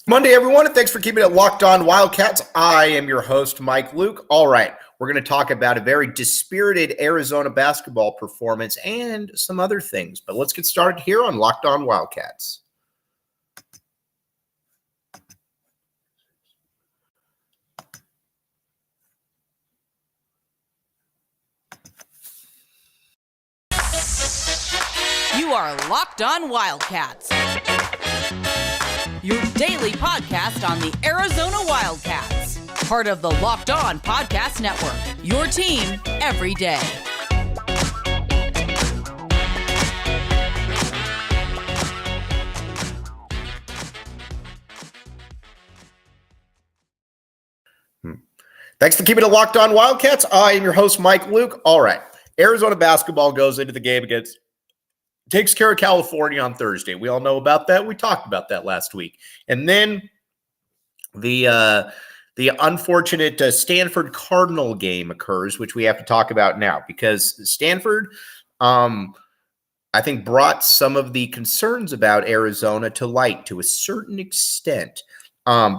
Monday, everyone, and thanks for keeping it locked on Wildcats. I am your host, Mike Luke. All right, we're going to talk about a very dispirited Arizona basketball performance and some other things. But let's get started here on Locked On Wildcats. You are Locked On Wildcats, your daily podcast on the Arizona Wildcats, part of the Locked On Podcast Network, your team every day. Thanks for keeping it locked on Wildcats. I am your host, Mike Luke. All right, Arizona basketball goes into the game against takes care of California on Thursday. We all know about that. We talked about that last week. And then the unfortunate Stanford Cardinal game occurs, which we have to talk about now because Stanford, I think, brought some of the concerns about Arizona to light to a certain extent.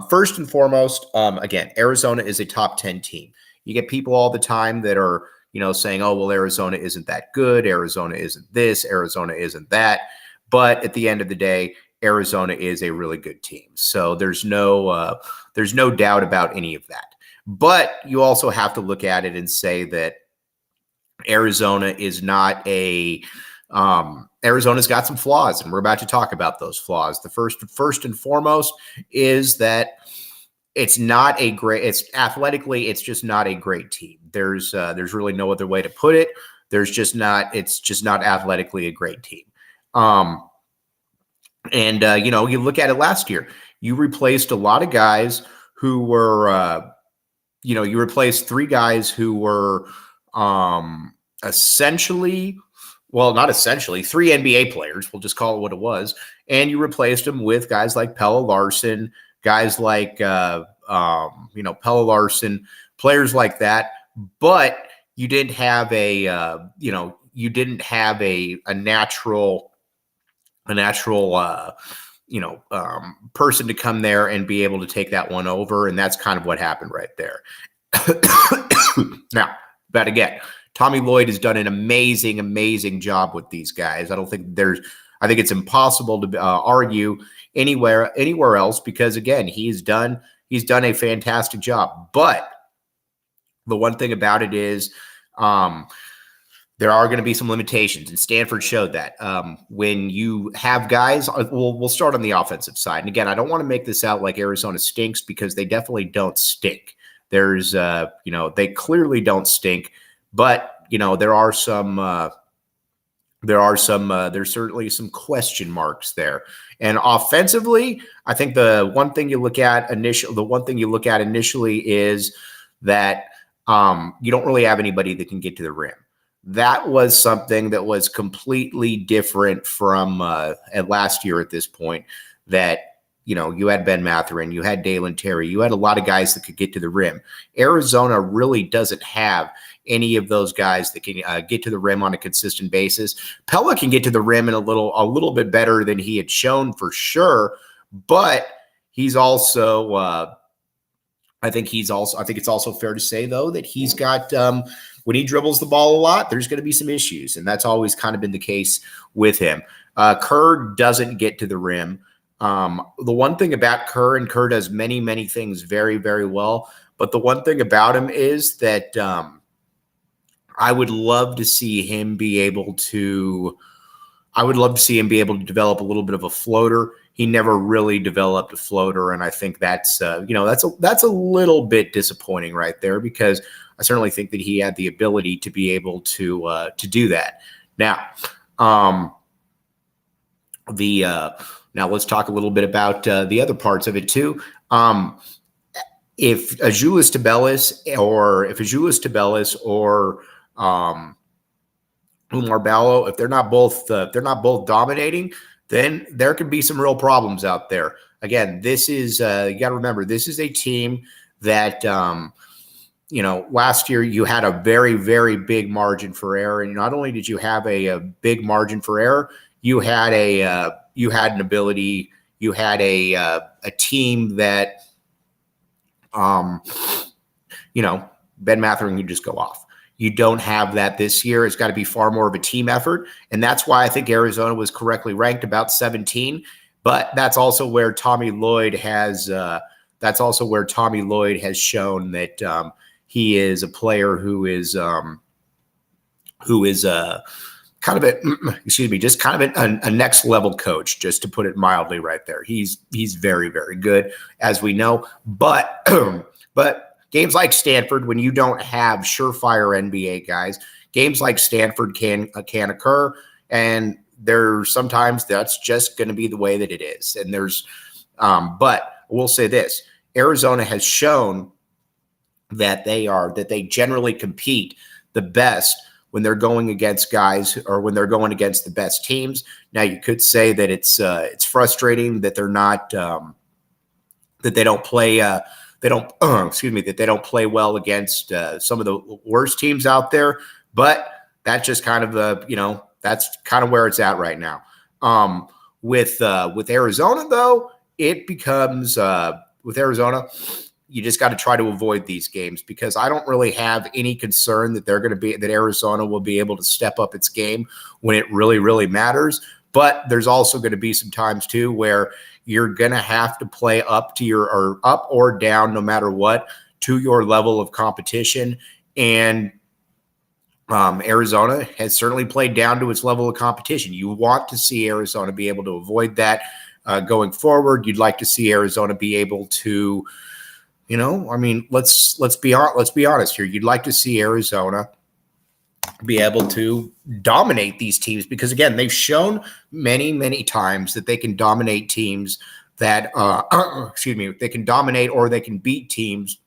First and foremost, again, Arizona is a top 10 team. You get people all the time that are saying, oh, well, Arizona isn't that good. Arizona isn't this. Arizona isn't that. But at the end of the day, Arizona is a really good team. So there's no doubt about any of that. But you also have to look at it and say that Arizona is not Arizona's got some flaws, and we're about to talk about those flaws. The first and foremost is that it's athletically, it's just not a great team. There's really no other way to put it. It's just not athletically a great team. You look at it last year, you replaced a lot of guys who were, you replaced three guys who were three NBA players. We'll just call it what it was. And you replaced them with guys like Pelle Larsson, guys like, Pelle Larsson, players like that, but you didn't have a natural person to come there and be able to take that one over. And that's kind of what happened right there. Now, but again, Tommy Lloyd has done an amazing job with these guys. I think it's impossible to argue anywhere else because again, he's done a fantastic job. But the one thing about it is there are going to be some limitations, and Stanford showed that. When you have guys, we'll start on the offensive side. And again, I don't want to make this out like Arizona stinks because they definitely don't stink. There's, they clearly don't stink, but there's certainly some question marks there. And offensively, I think the one thing you look at initially is that you don't really have anybody that can get to the rim. That was something that was completely different from last year at this point. That you had Ben Mathurin, you had Dalen Terry, you had a lot of guys that could get to the rim. Arizona really doesn't have any of those guys that can get to the rim on a consistent basis. Pelle can get to the rim in a little bit better than he had shown for sure, but he's also I think it's also fair to say though that he's got when he dribbles the ball a lot, there's going to be some issues, and that's always kind of been the case with him. Kerr doesn't get to the rim. The one thing about Kerr, and Kerr does many things very, very well, but the one thing about him is that I would love to see him be able to develop a little bit of a floater. He never really developed a floater, and I think that's a little bit disappointing right there because I certainly think that he had the ability to be able to do that. Now, now let's talk a little bit about the other parts of it too. If Azuolas Tubelis or Umar Ballo, if they're not both dominating, then there could be some real problems out there. Again, this is you got to remember, this is a team that last year you had a very, very big margin for error, and not only did you have a big margin for error, you had an ability you had a team that, Ben Matherin could just go off. You don't have that this year. It's got to be far more of a team effort. And that's why I think Arizona was correctly ranked about 17. But that's also where Tommy Lloyd has shown that he is a player who is kind of a next level coach, just to put it mildly right there. He's very, very good, as we know. But games like Stanford, when you don't have surefire NBA guys, games like Stanford can occur, and sometimes that's just going to be the way that it is. And but we'll say this: Arizona has shown that they generally compete the best when they're going against guys, or when they're going against the best teams. Now, you could say that it's frustrating that they're not that they don't play. That they don't play well against some of the worst teams out there, but that's just kind of that's kind of where it's at right now. With Arizona, though, it becomes with Arizona, you just got to try to avoid these games, because I don't really have any concern that that Arizona will be able to step up its game when it really, really matters. But there's also going to be some times too where you're going to have to play up or down, no matter what, to your level of competition. And Arizona has certainly played down to its level of competition. You want to see Arizona be able to avoid that going forward. You'd like to see Arizona be able to, let's be honest here. You'd like to see Arizona be able to dominate these teams, because again, they've shown many, many times that they can dominate teams that they can dominate, or they can beat teams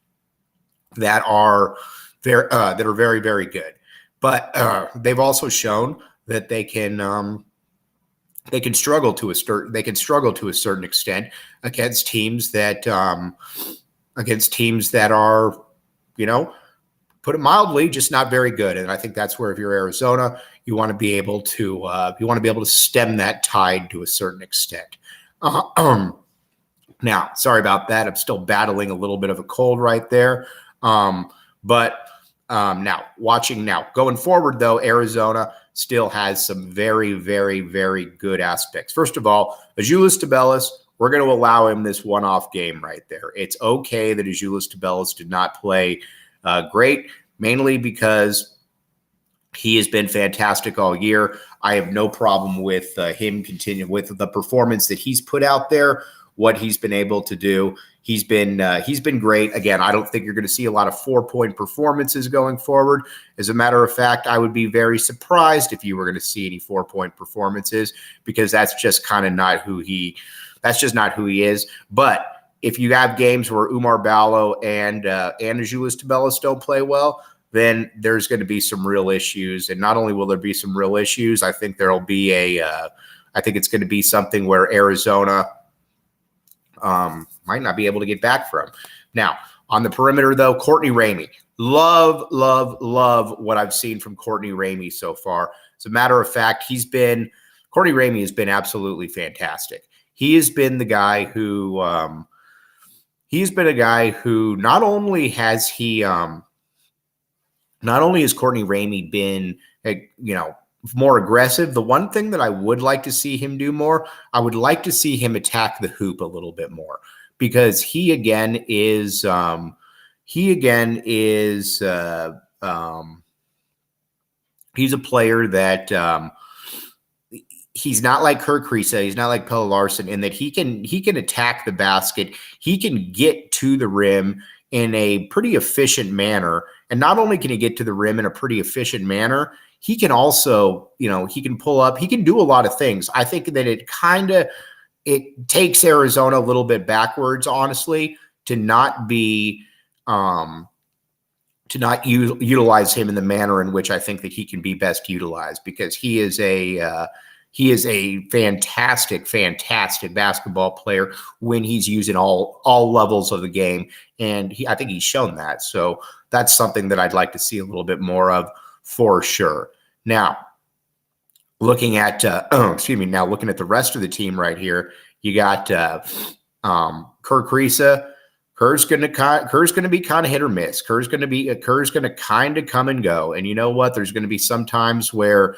that are very, very good. But they've also shown that they can struggle to a certain extent against teams that are, put it mildly, just not very good. And I think that's where, if you're Arizona, you want to be able to stem that tide to a certain extent. Now, sorry about that. I'm still battling a little bit of a cold right there. But going forward, though, Arizona still has some very, very, very good aspects. First of all, Azuolas Tubelis, we're going to allow him this one-off game right there. It's okay that Azuolas Tubelis did not play great, mainly because he has been fantastic all year. I have no problem with him continuing with the performance that he's put out there, what he's been able to do. He's been great. Again, I don't think you're going to see a lot of 4-point performances going forward. As a matter of fact, I would be very surprised if you were going to see any 4-point performances, because that's just kind of not who he is. But if you have games where Oumar Ballo and Azuolas Tubelis don't play well, then there's going to be some real issues. And not only will there be some real issues, I think there'll be I think it's going to be something where Arizona might not be able to get back from. Now, on the perimeter, though, Courtney Ramey. Love what I've seen from Courtney Ramey so far. As a matter of fact, Courtney Ramey has been absolutely fantastic. He has been the guy who not only has Courtney Ramey been, more aggressive. The one thing that I would like to see him do more, I would like to see him attack the hoop a little bit more, because he's a player that he's not like Kirk Kriisa, he's not like Pelle Larsson, in that he can attack the basket. He can get to the rim in a pretty efficient manner. And not only can he get to the rim in a pretty efficient manner, he can also, he can pull up, he can do a lot of things. I think that it takes Arizona a little bit backwards, honestly, to not utilize him in the manner in which I think that he can be best utilized, because he is a fantastic basketball player when he's using all levels of the game. And I think he's shown that. So that's something that I'd like to see a little bit more of, for sure. Now, looking at the rest of the team right here, You got Kerr Kriisa. Kerr's going to be kind of hit or miss. Kerr's going to kind of come and go. And you know what? There's going to be some times where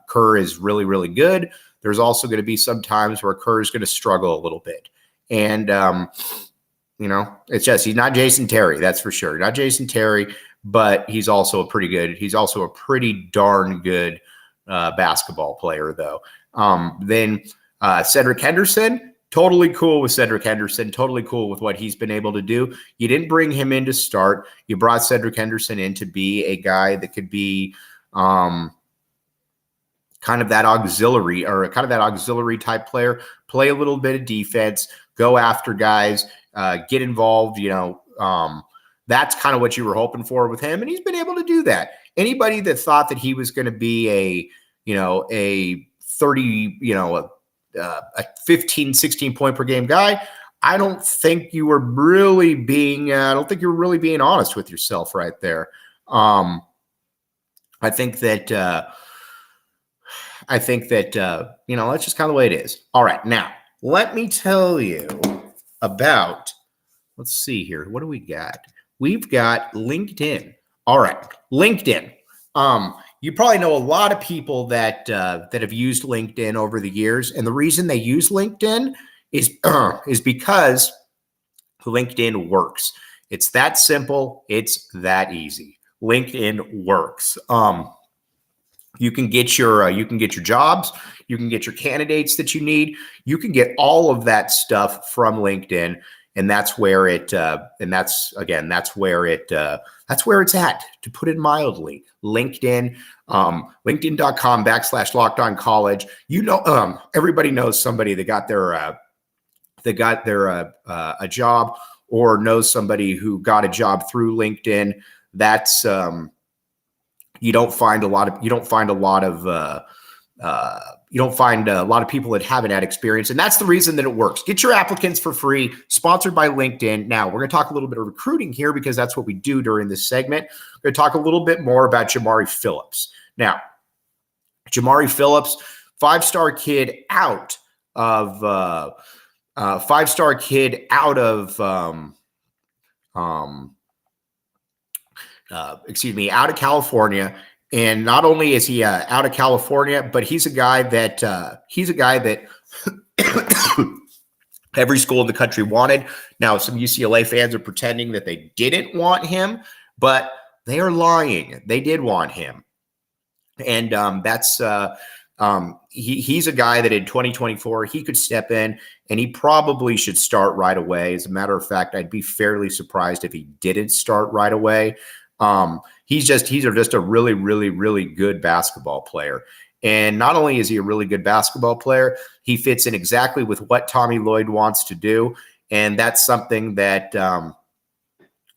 Kerr is really, really good. There's also going to be some times where Kerr is going to struggle a little bit. And, it's just, he's not Jason Terry. That's for sure. Not Jason Terry, but he's also a pretty darn good basketball player though. Then Cedric Henderson, totally cool with Cedric Henderson, totally cool with what he's been able to do. You didn't bring him in to start. You brought Cedric Henderson in to be a guy that could be kind of that auxiliary type player, play a little bit of defense, go after guys, get involved. That's kind of what you were hoping for with him. And he's been able to do that. Anybody that thought that he was going to be a 30, a 15, 16 point per game guy, I don't think you were really being honest with yourself right there. I think that that's just kind of the way it is. All right. Now let me tell you about, let's see here. What do we got? We've got LinkedIn. All right. LinkedIn. You probably know a lot of people that have used LinkedIn over the years, and the reason they use LinkedIn is because LinkedIn works. It's that simple. It's that easy. LinkedIn works. You can get your jobs. You can get your candidates that you need. You can get all of that stuff from LinkedIn, and that's where it's at. To put it mildly, LinkedIn, LinkedIn.com/LockedOnCollege. Everybody knows somebody that got their a job, or knows somebody who got a job through LinkedIn. That's you don't find a lot of people that haven't had experience, and that's the reason that it works. Get your applicants for free, sponsored by LinkedIn. Now, we're going to talk a little bit of recruiting here because that's what we do during this segment. We're going to talk a little bit more about Jamari Phillips. Now, Jamari Phillips, five-star kid out of California. And not only is he out of California, but he's a guy that every school in the country wanted. Now, some UCLA fans are pretending that they didn't want him, but they are lying. They did want him. And he's a guy that in 2024, he could step in, and he probably should start right away. As a matter of fact, I'd be fairly surprised if he didn't start right away. He's just a really, really, really good basketball player. And not only is he a really good basketball player, he fits in exactly with what Tommy Lloyd wants to do. And that's something that I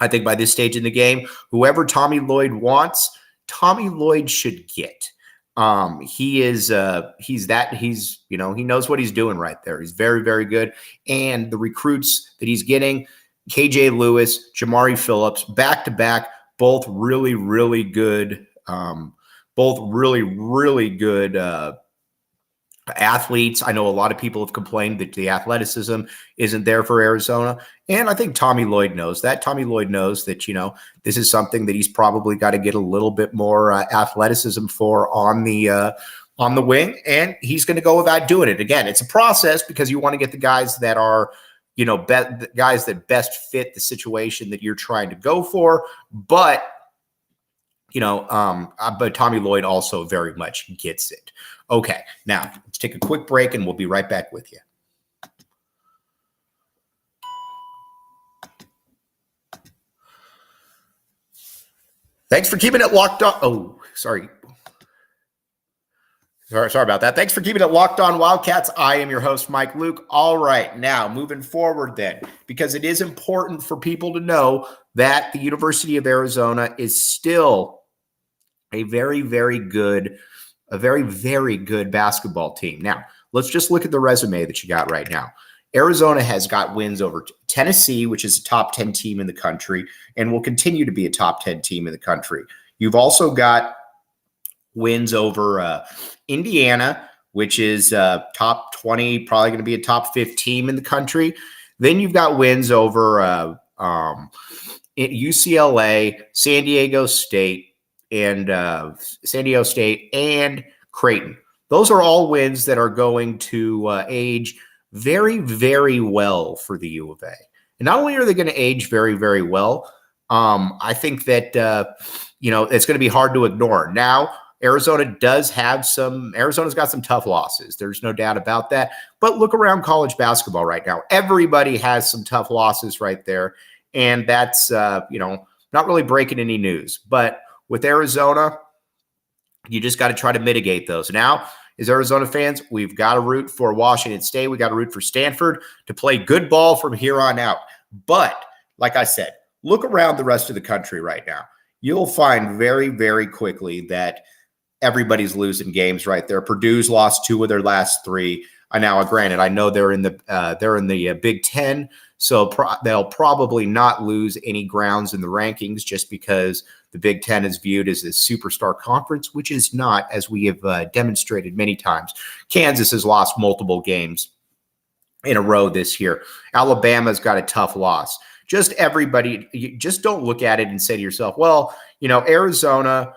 think by this stage in the game, whoever Tommy Lloyd wants, Tommy Lloyd should get. He knows what he's doing right there. He's very, very good. And the recruits that he's getting, KJ Lewis, Jamari Phillips, back-to-back, both really, really good, athletes. I know a lot of people have complained that the athleticism isn't there for Arizona. And I think Tommy Lloyd knows that. Tommy Lloyd knows that, this is something that he's probably got to get a little bit more athleticism for on the wing. And he's going to go about doing it. Again, it's a process because you want to get the guys that are, guys that best fit the situation that you're trying to go for. But, but Tommy Lloyd also very much gets it. Okay, now let's take a quick break and we'll be right back with you. Thanks for keeping it locked on. Oh, sorry about that. Thanks for keeping it locked on Wildcats. I am your host, Mike Luke. All right, now moving forward then, because it is important for people to know that the University of Arizona is still a very, very good basketball team. Now, let's just look at the resume that you got right now. Arizona has got wins over Tennessee, which is a top 10 team in the country, and will continue to be a top 10 team in the country. You've also got wins over Indiana, which is top 20, probably going to be a top 15 in the country. Then you've got wins over UCLA, San Diego State, and Creighton. Those are all wins that are going to age very, very well for the U of A. And not only are they going to age very, very well, I think that, it's going to be hard to ignore. Now, Arizona's got some tough losses. There's no doubt about that. But look around college basketball right now. Everybody has some tough losses right there. And that's, not really breaking any news. But with Arizona, you just got to try to mitigate those. Now, as Arizona fans, we've got to root for Washington State. We got to root for Stanford to play good ball from here on out. But like I said, look around the rest of the country right now. You'll find very, very quickly that everybody's losing games right there. Purdue's lost 2 of their last 3. Now, granted, I know they're in the Big Ten, so they'll probably not lose any grounds in the rankings just because the Big Ten is viewed as a superstar conference, which is not, as we have demonstrated many times. Kansas has lost multiple games in a row this year. Alabama's got a tough loss. Just everybody, you just don't look at it and say to yourself, well, Arizona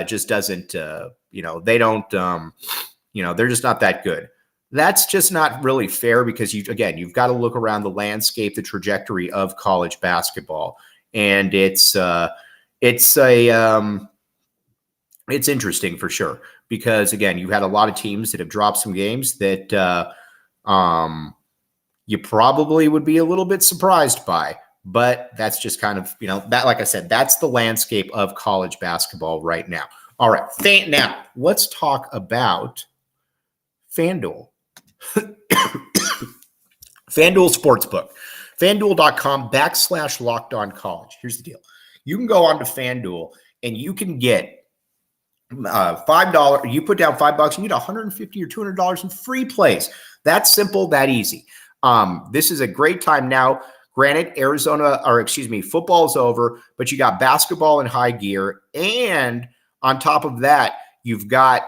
just doesn't, they don't, they're just not that good. That's just not really fair because you've got to look around the landscape, the trajectory of college basketball. And it's interesting for sure, because again, you've had a lot of teams that have dropped some games that, you probably would be a little bit surprised by, but that's just kind of, that, like I said, that's the landscape of college basketball right now. All right. Now let's talk about FanDuel. FanDuel Sportsbook. FanDuel.com/LockedOnCollege. Here's the deal. You can go on to FanDuel and you can get $5. You put down $5 and you get $150 or $200 in free plays. That's simple, that easy. This is a great time now. Granted, football is over, but you got basketball in high gear. And on top of that, you've got,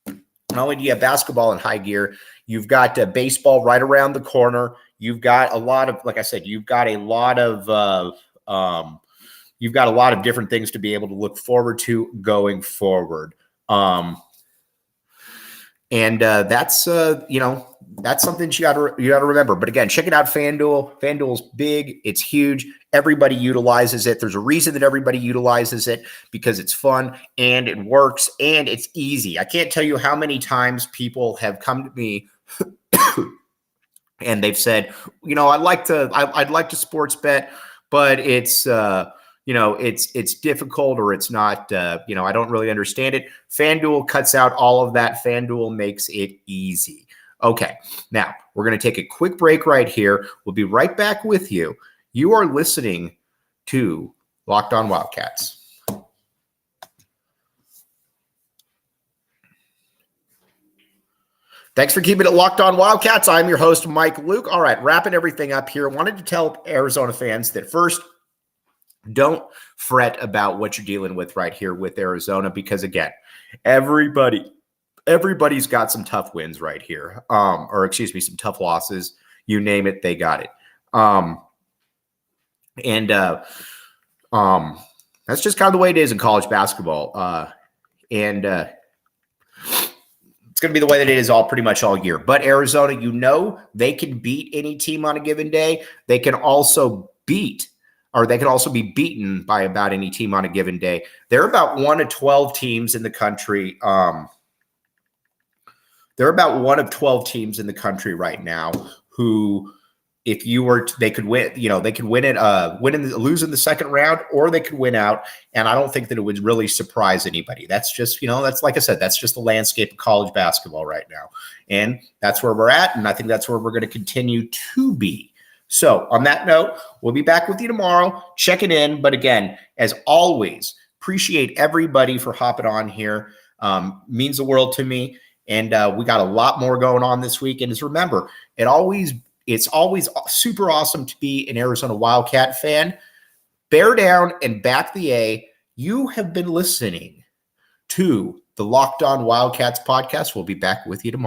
not only do you have basketball in high gear, you've got baseball right around the corner. You've got a lot of, like I said, you've got a lot of different things to be able to look forward to going forward. That's something you got to remember. But again, check it out. FanDuel. FanDuel's big. It's huge. Everybody utilizes it. There's a reason that everybody utilizes it, because it's fun and it works and it's easy. I can't tell you how many times people have come to me and they've said, I'd like to sports bet, but it's it's difficult, or it's not, I don't really understand it. FanDuel cuts out all of that. FanDuel makes it easy. Okay, now we're going to take a quick break right here. We'll be right back with you. You are listening to Locked On Wildcats. Thanks for keeping it locked on Wildcats. I'm your host, Mike Luke. All right, wrapping everything up here. Wanted to tell Arizona fans that first, don't fret about what you're dealing with right here with Arizona, because again, everybody's got some tough wins right here. Some tough losses. You name it, they got it. That's just kind of the way it is in college basketball. It's going to be the way that it is pretty much all year. But Arizona, they can beat any team on a given day. They can also be beaten by about any team on a given day. They're about 1 of 12 teams in the country. They're about 1 of 12 teams in the country right now who, if you were, they could win. They could lose in the second round, or they could win out. And I don't think that it would really surprise anybody. That's just, that's, like I said, that's just the landscape of college basketball right now, and that's where we're at. And I think that's where we're going to continue to be. So on that note, we'll be back with you tomorrow, checking in. But again, as always, appreciate everybody for hopping on here. Means the world to me. And we got a lot more going on this week. And just remember, it's always super awesome to be an Arizona Wildcat fan. Bear down and back the A. You have been listening to the Locked On Wildcats podcast. We'll be back with you tomorrow.